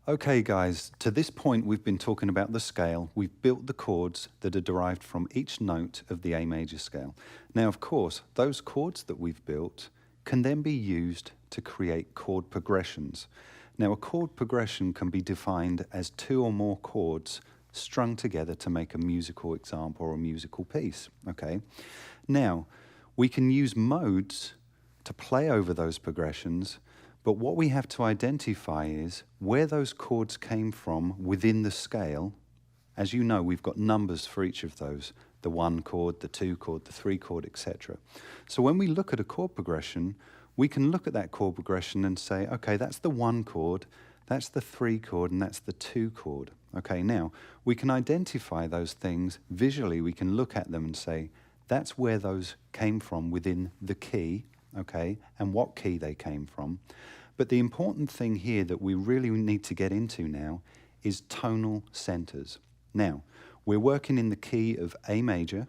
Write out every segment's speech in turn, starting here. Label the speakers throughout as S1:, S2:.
S1: Okay guys, to this point we've been talking about the scale. We've built the chords that are derived from each note of the A major scale. Now of course, those chords that we've built can then be used to create chord progressions. Now a chord progression can be defined as two or more chords strung together to make a musical example or a musical piece, okay? Now, we can use modes to play over those progressions, but what we have to identify is where those chords came from within the scale. As you know, we've got numbers for each of those, the 1 chord, the 2 chord, the 3 chord, etc. So when we look at a chord progression, we can look at that chord progression and say, okay, that's the 1 chord, that's the 3 chord, and that's the 2 chord. Okay, now, we can identify those things visually. We can look at them and say, that's where those came from within the key, okay, and what key they came from. But the important thing here that we really need to get into now is tonal centers. Now, we're working in the key of A major,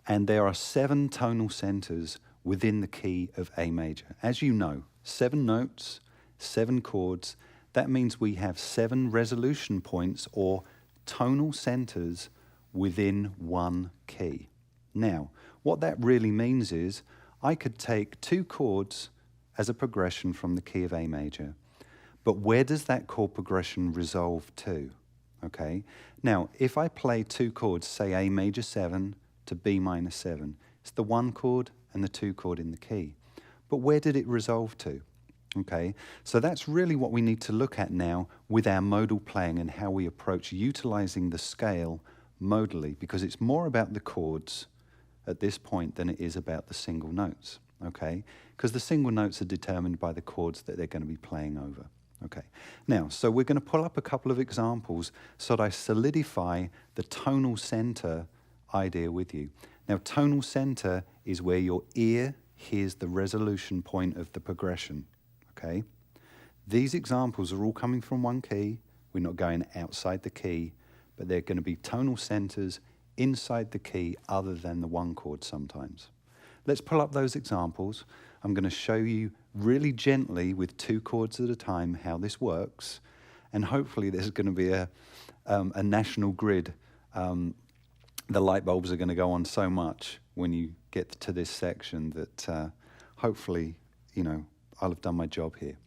S1: and there are 7 tonal centers within the key of A major. As you know, 7 notes, 7 chords, that means we have 7 resolution points or tonal centers within one key. Now, what that really means is I could take 2 chords as a progression from the key of A major, but where does that chord progression resolve to? Okay, now if I play 2 chords, say A major 7 to B minor 7, it's the 1 chord and the 2 chord in the key. But where did it resolve to? Okay, so that's really what we need to look at now with our modal playing and how we approach utilizing the scale modally, because it's more about the chords at this point than it is about the single notes, okay? Because the single notes are determined by the chords that they're going to be playing over, okay? Now, so we're going to pull up a couple of examples so that I solidify the tonal center idea with you. Now, tonal center is where your ear hears the resolution point of the progression. Okay, these examples are all coming from one key. We're not going outside the key, but they're going to be tonal centers inside the key other than the 1 chord sometimes. Let's pull up those examples. I'm going to show you really gently with 2 chords at a time how this works, and hopefully there's going to be a national grid. The light bulbs are going to go on so much when you get to this section that hopefully, you know, I'll have done my job here.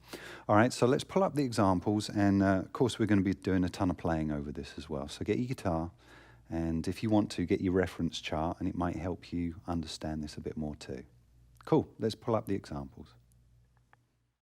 S1: All right, so let's pull up the examples, and of course we're going to be doing a ton of playing over this as well. So get your guitar, and if you want to, get your reference chart, and it might help you understand this a bit more too. Cool, let's pull up the examples.